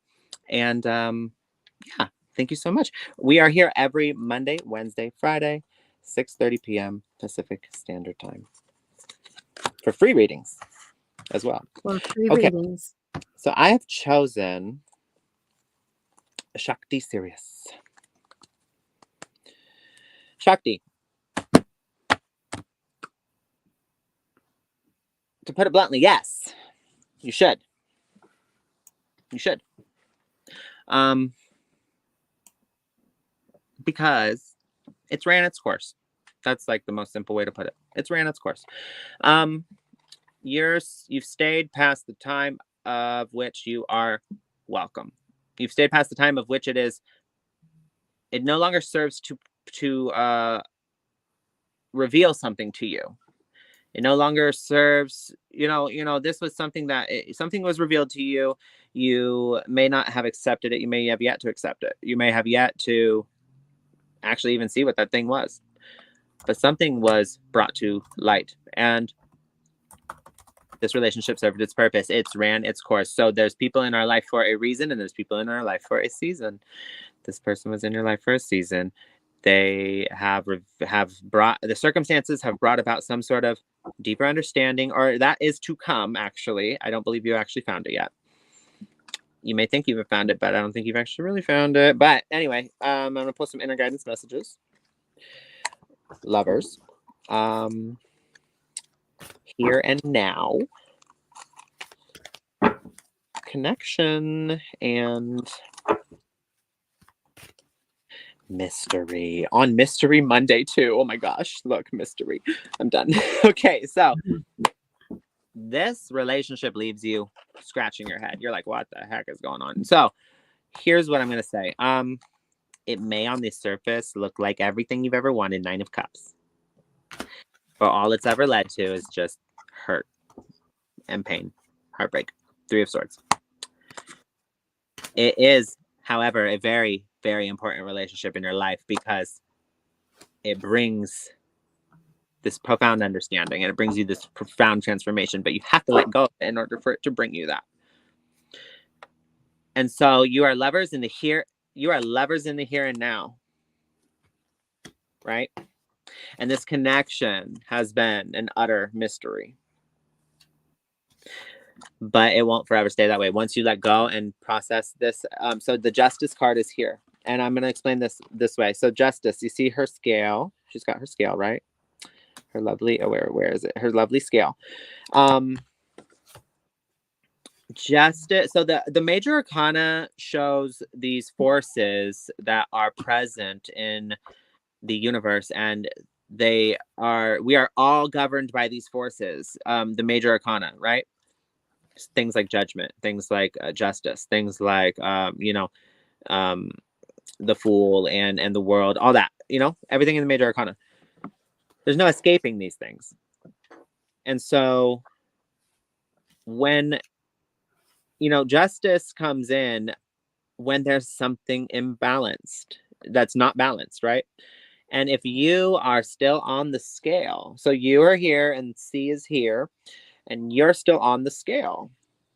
Speaker 2: And yeah, thank you so much. We are here every Monday, Wednesday, Friday, 6:30 p.m. Pacific Standard Time for free readings as well.
Speaker 1: For free
Speaker 2: Okay.
Speaker 1: readings.
Speaker 2: So I have chosen Shakti Sirius. Shakti. To put it bluntly, yes, you should. You should. Because it's ran its course. That's like the most simple way to put it. It's ran its course. You've stayed past the time of which you are welcome. You've stayed past the time of which it no longer serves to reveal something to you. It no longer serves, this was something that something was revealed to you. You may not have accepted it. You may have yet to accept it. You may have yet to actually even see what that thing was. But something was brought to light, and this relationship served its purpose. It's ran its course. So there's people in our life for a reason, and there's people in our life for a season. This person was in your life for a season. They have brought, the circumstances have brought about some sort of deeper understanding, or that is to come, actually. I don't believe you actually found it yet. You may think you've found it, but I don't think you've actually really found it. But anyway, I'm going to pull some inner guidance messages. Lovers. Here and now. Connection and mystery on Mystery Monday too. Oh my gosh, look, mystery. I'm done. Okay, so this relationship leaves you scratching your head. You're like, what the heck is going on? So here's what I'm gonna say. It may on the surface look like everything you've ever wanted, 9 of Cups, but all it's ever led to is just hurt and pain, heartbreak. 3 of Swords. It is, however, a very, very important relationship in your life because it brings this profound understanding and it brings you this profound transformation, but you have to let go of it in order for it to bring you that. And so you are lovers in the here. You are lovers in the here and now, right? And this connection has been an utter mystery. But it won't forever stay that way. Once you let go and process this. So the Justice card is here. And I'm going to explain this way. So Justice, you see her scale. She's got her scale, right? Her lovely, where is it? Her lovely scale. Justice. So the Major Arcana shows these forces that are present in the universe, and we are all governed by these forces. The Major Arcana, right? Things like judgment, things like justice, things like the Fool and the World, all that, everything in the Major Arcana. There's no escaping these things. And so when justice comes in when there's something imbalanced, that's not balanced, right? And if you are still on the scale, so you are here and C is here, and you're still on the scale.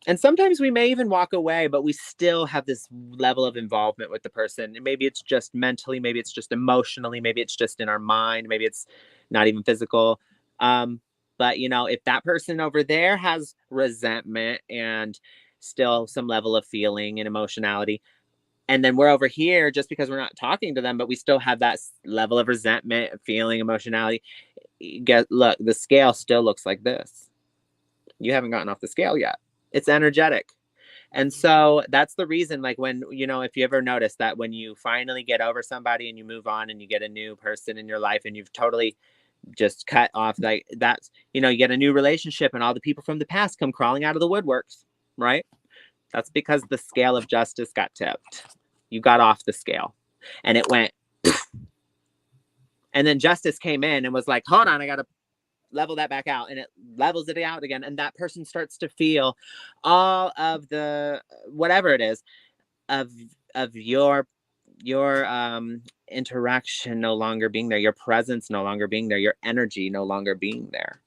Speaker 2: And sometimes we may even walk away, but we still have this level of involvement with the person. And maybe it's just mentally, maybe it's just emotionally, maybe it's just in our mind, maybe it's not even physical. But, if that person over there has resentment and still some level of feeling and emotionality, and then we're over here just because we're not talking to them, but we still have that level of resentment, feeling, emotionality. Look, the scale still looks like this. You haven't gotten off the scale yet. It's energetic. And so that's the reason, like, when, you know, if you ever notice that when you finally get over somebody and you move on and you get a new person in your life and you've totally just cut off, like, that's, you know, you get a new relationship and all the people from the past come crawling out of the woodworks, right? That's because the scale of justice got tipped. You got off the scale and it went, and then justice came in and was like, hold on, I got to level that back out, and it levels it out again, and that person starts to feel all of the whatever it is of your interaction no longer being there, your presence no longer being there, your energy no longer being there.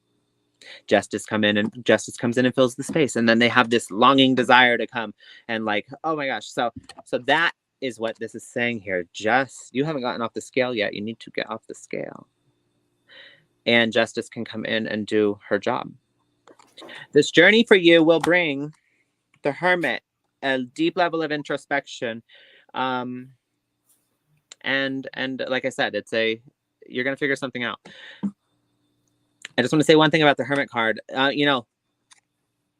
Speaker 2: Justice comes in and fills the space, and then they have this longing desire to come and, like, oh my gosh. So that is what this is saying here. Just, you haven't gotten off the scale yet, you need to get off the scale, and justice can come in and do her job. This journey for you will bring the Hermit, a deep level of introspection, and like I said, you're gonna figure something out. I just want to say one thing about the Hermit card. You know,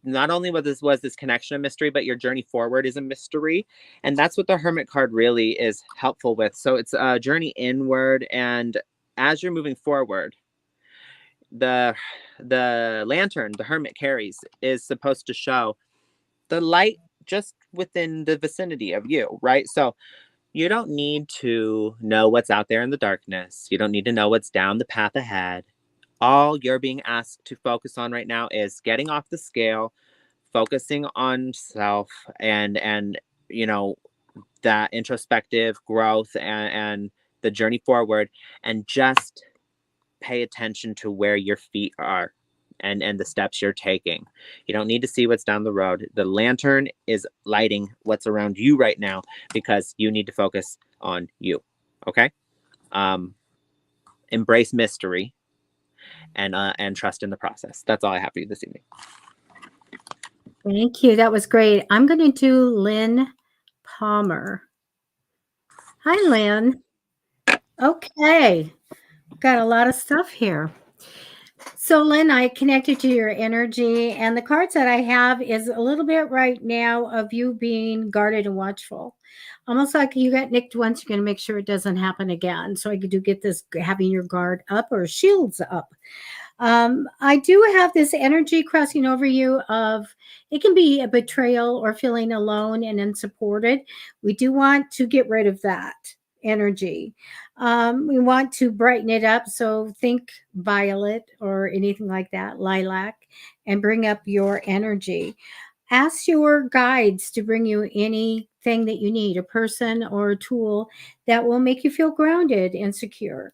Speaker 2: not only was this connection a mystery, but your journey forward is a mystery, and that's what the Hermit card really is helpful with. So it's a journey inward, and as you're moving forward, the lantern the Hermit carries is supposed to show the light just within the vicinity of you, right? So you don't need to know what's out there in the darkness. You don't need to know what's down the path ahead. All you're being asked to focus on right now is getting off the scale, focusing on self, and you know, that introspective growth, and the journey forward, and just pay attention to where your feet are, and the steps you're taking. You don't need to see what's down the road. The lantern is lighting what's around you right now because you need to focus on you. Okay? Embrace mystery, and trust in the process. That's all I have for you this evening.
Speaker 1: Thank you. That was great. I'm going to do Lynn Palmer. Hi, Lynn. Okay. Got a lot of stuff here. So, Lynn, I connected to your energy, and the cards that I have is a little bit right now of you being guarded and watchful. Almost like you got nicked once, you're going to make sure it doesn't happen again. So I do get this having your guard up or shields up. I do have this energy crossing over you of, it can be a betrayal or feeling alone and unsupported. We do want to get rid of that energy. We want to brighten it up. So think violet or anything like that, lilac, and bring up your energy. Ask your guides to bring you anything that you need, a person or a tool that will make you feel grounded and secure.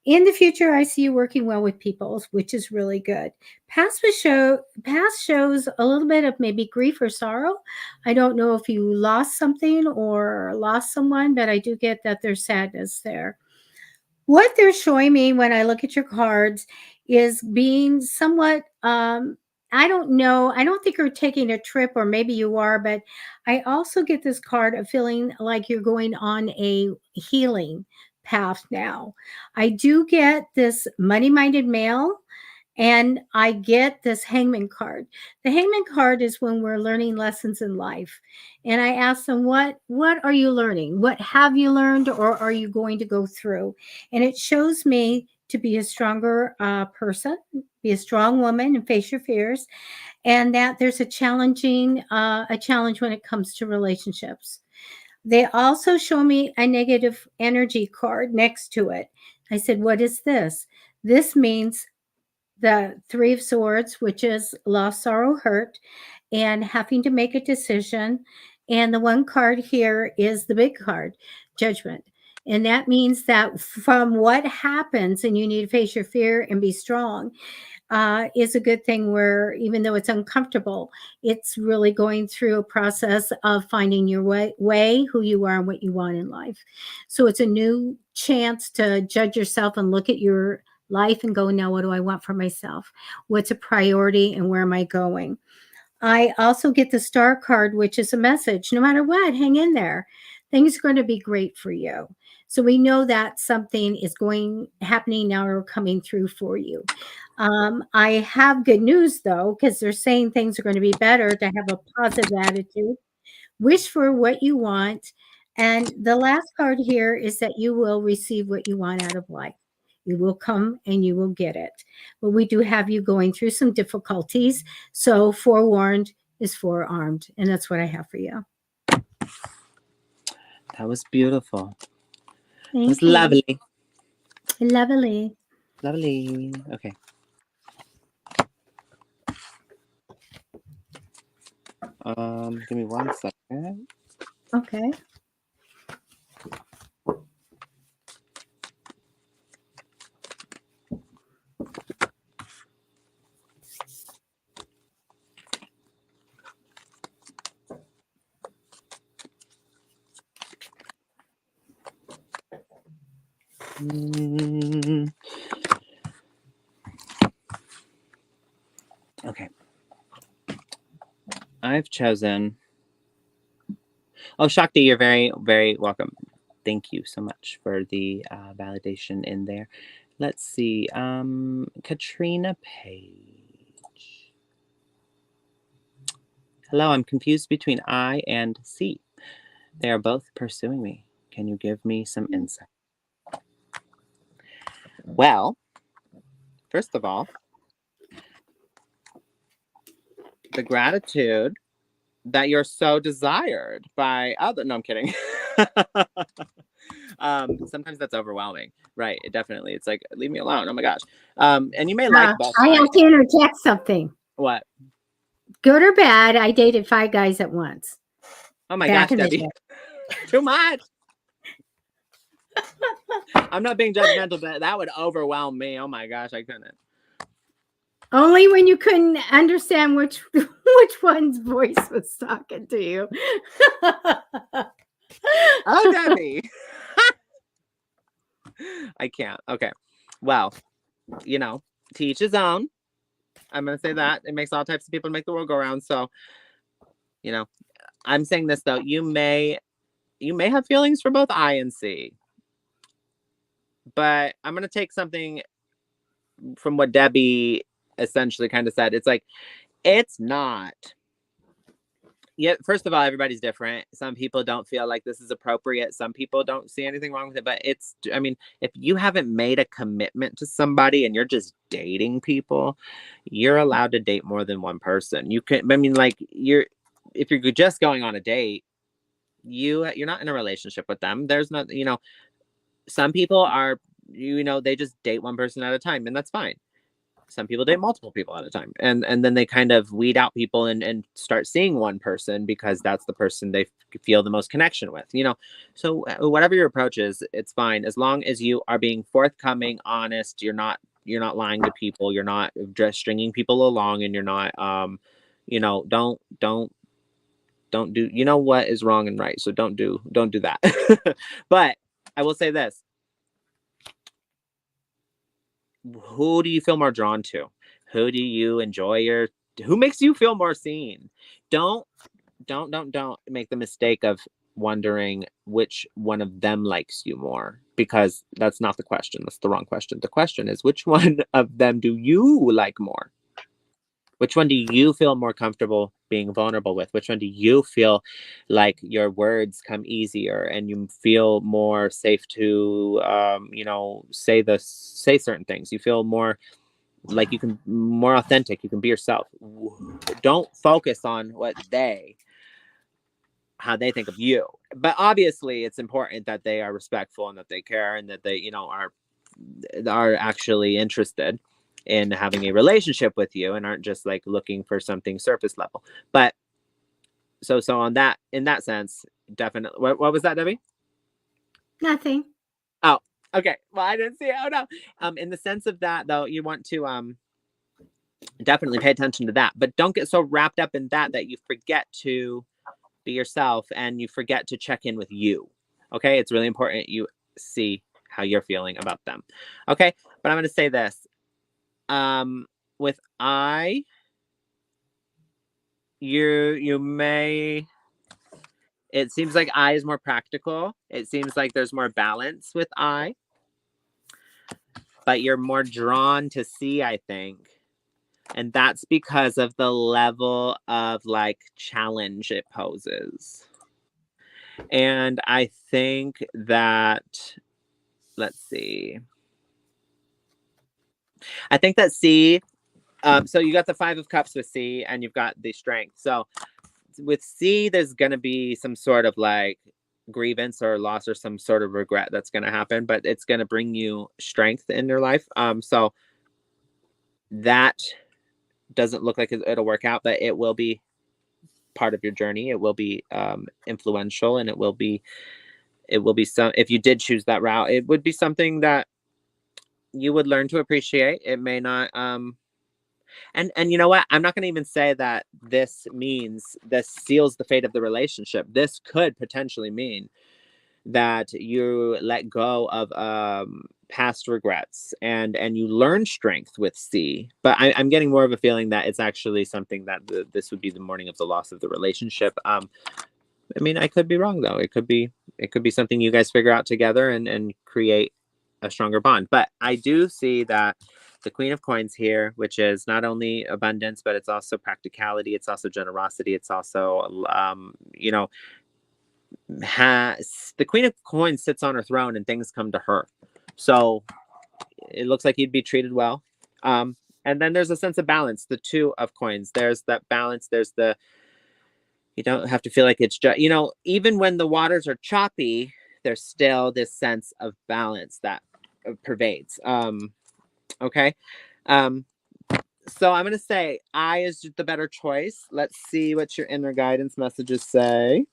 Speaker 1: In the future, I see you working well with people, which is really good. Past shows a little bit of maybe grief or sorrow. I don't know if you lost something or lost someone, but I do get that there's sadness there. What they're showing me when I look at your cards is being somewhat, I don't know, I don't think you're taking a trip, or maybe you are, but I also get this card of feeling like you're going on a healing path now. I do get this money-minded male, and I get this hangman card. The hangman card is when we're learning lessons in life. And I ask them, what are you learning? What have you learned, or are you going to go through? And it shows me to be a stronger person, be a strong woman and face your fears. And that there's a challenge when it comes to relationships. They also show me a negative energy card next to it. I said, what is this? This means the Three of Swords, which is loss, sorrow, hurt, and having to make a decision. And the one card here is the big card, Judgment. And that means that from what happens, and you need to face your fear and be strong, is a good thing, where even though it's uncomfortable, it's really going through a process of finding your way, who you are and what you want in life. So it's a new chance to judge yourself and look at your life and go, now what do I want for myself? What's a priority and where am I going? I also get the Star card, which is a message. No matter what, hang in there. things are going to be great for you. So we know that something is happening now or coming through for you. I have good news though, because they're saying things are going to be better, to have a positive attitude, wish for what you want. And the last card here is that you will receive what you want out of life. You will come and you will get it. But we do have you going through some difficulties. So forewarned is forearmed. And that's what I have for you.
Speaker 2: That was beautiful.
Speaker 1: Thank
Speaker 2: It was
Speaker 1: you.
Speaker 2: lovely.
Speaker 1: Lovely.
Speaker 2: Lovely. Okay. Give me 1 second.
Speaker 1: Okay.
Speaker 2: Okay. I've chosen. Oh, Shakti, you're very, very welcome. Thank you so much for the validation in there. Let's see. Katrina Page. Hello, I'm confused between I and C. They are both pursuing me. Can you give me some insight? Well, first of all, the gratitude that you're so desired by other. No, I'm kidding. Sometimes that's overwhelming, right? Definitely, it's like, leave me alone. Oh my gosh. And you may like both.
Speaker 1: I have to interject something.
Speaker 2: What?
Speaker 1: Good or bad, I dated 5 guys at once.
Speaker 2: Oh my
Speaker 1: Back
Speaker 2: gosh,
Speaker 1: in the
Speaker 2: Debbie.
Speaker 1: day.
Speaker 2: Too much. I'm not being judgmental, but that would overwhelm me. Oh my gosh, I couldn't.
Speaker 1: Only when you couldn't understand which one's voice was talking to you.
Speaker 2: Oh, Debbie. I can't. Okay. Well, to each his own. I'm going to say that. It makes all types of people make the world go around. So, I'm saying this though. You may have feelings for both I and C. But I'm going to take something from what Debbie essentially kind of said. It's like, it's not. Yeah, first of all, everybody's different. Some people don't feel like this is appropriate. Some people don't see anything wrong with it. But if you haven't made a commitment to somebody and you're just dating people, you're allowed to date more than one person. You can, if you're just going on a date, you're not in a relationship with them. There's not, some people are, they just date one person at a time, and that's fine. Some people date multiple people at a time, and then they kind of weed out people and start seeing one person because that's the person they feel the most connection with, so whatever your approach is, it's fine as long as you are being forthcoming, honest. You're not lying to people. You're not just stringing people along, and you're not don't do what is wrong and right. So don't do that. But I will say this: who do you feel more drawn to? Who do you enjoy who makes you feel more seen? Don't make the mistake of wondering which one of them likes you more, because that's not the question. That's the wrong question. The question is, which one of them do you like more? Which one do you feel more comfortable being vulnerable with? Which one do you feel like your words come easier and you feel more safe to, say certain things? You feel more like you can, more authentic. You can be yourself. Don't focus on how they think of you. But obviously, it's important that they are respectful and that they care and that they, are actually interested in having a relationship with you and aren't just like looking for something surface level. But so on that, in that sense, definitely. What was that, Debbie?
Speaker 1: Nothing.
Speaker 2: Oh, okay. Well, I didn't see it. Oh no. In the sense of that though, you want to definitely pay attention to that, but don't get so wrapped up in that you forget to be yourself and you forget to check in with you. Okay, it's really important you see how you're feeling about them. Okay, but I'm going to say this. With you may, It seems like I is more practical. It seems like there's more balance with I, but you're more drawn to C, I think. And that's because of the level of like challenge it poses. And I think that, let's see. I think that C, so you got the 5 of Cups with C and you've got the Strength. So with C, there's going to be some sort of like grievance or loss or some sort of regret that's going to happen, but it's going to bring you strength in your life. So that doesn't look like it'll work out, but it will be part of your journey. It will be influential, and it will be some, if you did choose that route, it would be something that you would learn to appreciate. It may not and you know what, I'm not going to even say that this seals the fate of the relationship. This could potentially mean that you let go of past regrets and you learn strength with C. But I'm getting more of a feeling that it's actually something that this would be the mourning of the loss of the relationship. I mean, I could be wrong though. It could be something you guys figure out together and create a stronger bond. But I do see that the Queen of Coins here, which is not only abundance, but it's also practicality. It's also generosity. It's also, the Queen of Coins sits on her throne and things come to her. So it looks like you'd be treated well. And then there's a sense of balance. The 2 of Coins, there's that balance. There's you don't have to feel like it's just, even when the waters are choppy, there's still this sense of balance that pervades. Okay. So I'm going to say I is the better choice. Let's see what your inner guidance messages say.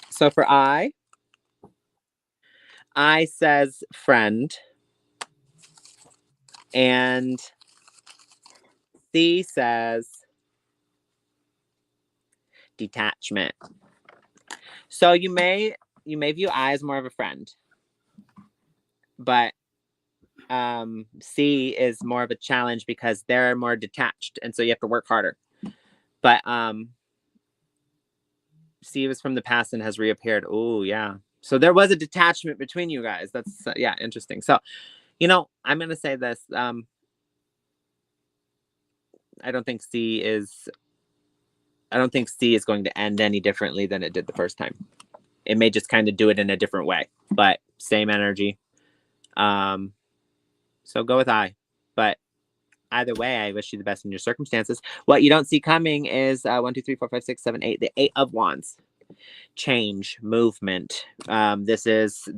Speaker 2: So for I says friend, and C says detachment. So you may view I as more of a friend, but C is more of a challenge because they're more detached, and so you have to work harder. But C was from the past and has reappeared. Oh yeah. So there was a detachment between you guys. That's yeah, interesting. So, I'm gonna say this. I don't think C is going to end any differently than it did the first time. It may just kind of do it in a different way, but same energy. So go with I. But either way, I wish you the best in your circumstances. What you don't see coming is 1, 2, 3, 4, 5, 6, 7, 8. The 8 of Wands. Change, movement. This is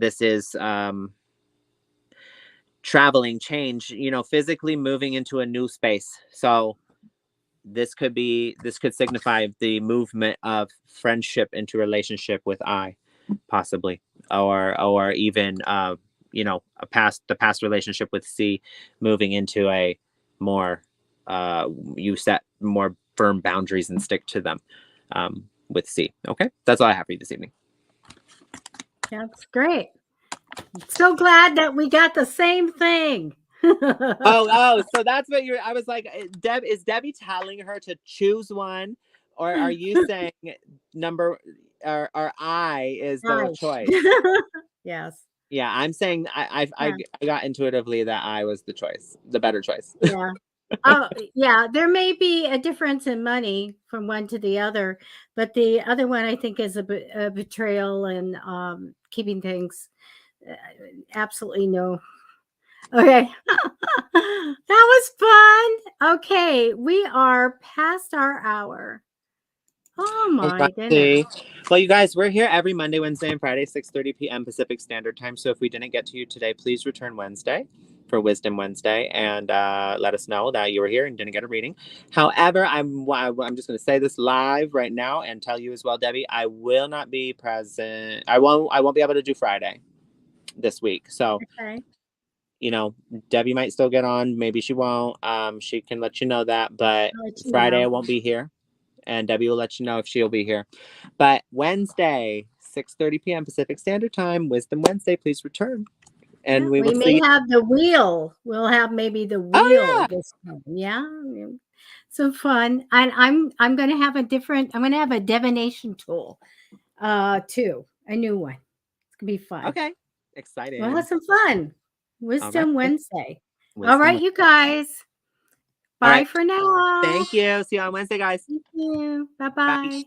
Speaker 2: traveling, change, physically moving into a new space. So this could signify the movement of friendship into relationship with I, possibly, or even the past relationship with C moving into a more you set more firm boundaries and stick to them with C. Okay, that's all I have for you this evening.
Speaker 1: That's great. So glad that we got the same thing.
Speaker 2: So that's what I was like, is Debbie telling her to choose one, or are you saying number or I is the choice?
Speaker 1: Yes.
Speaker 2: Yeah, I'm saying I got intuitively that I was the better choice.
Speaker 1: Yeah. Oh, yeah. There may be a difference in money from one to the other, but the other one I think is a betrayal and keeping things. Absolutely no. Okay. That was fun. Okay, we are past our hour. Oh my goodness.
Speaker 2: Well, you guys, we're here every Monday, Wednesday, and Friday, 6:30 p.m. Pacific Standard Time. So if we didn't get to you today, please return Wednesday for Wisdom Wednesday and let us know that you were here and didn't get a reading. However, I'm just going to say this live right now and tell you as well, Debbie, I will not be present. I won't be able to do Friday this week. So,
Speaker 1: Okay.
Speaker 2: Debbie might still get on. Maybe she won't. She can let you know that. But Friday I won't be here. And Debbie will let you know if she'll be here. But Wednesday, 6:30 p.m. Pacific Standard Time, Wisdom Wednesday, please return. And we
Speaker 1: may have the wheel. We'll have maybe the wheel this time. Yeah. So fun. And I'm going to have I'm going to have a divination tool. 2, a new one. It's gonna be fun.
Speaker 2: Okay.
Speaker 1: We'll
Speaker 2: Excited.
Speaker 1: have some fun.
Speaker 2: All
Speaker 1: Wisdom
Speaker 2: right.
Speaker 1: Wednesday. All
Speaker 2: Wisdom
Speaker 1: right,
Speaker 2: Wednesday.
Speaker 1: you guys.
Speaker 2: All
Speaker 1: Bye
Speaker 2: right.
Speaker 1: for now.
Speaker 2: Thank you. See you on Wednesday, guys.
Speaker 1: Thank you.
Speaker 2: Bye.
Speaker 1: Bye-bye.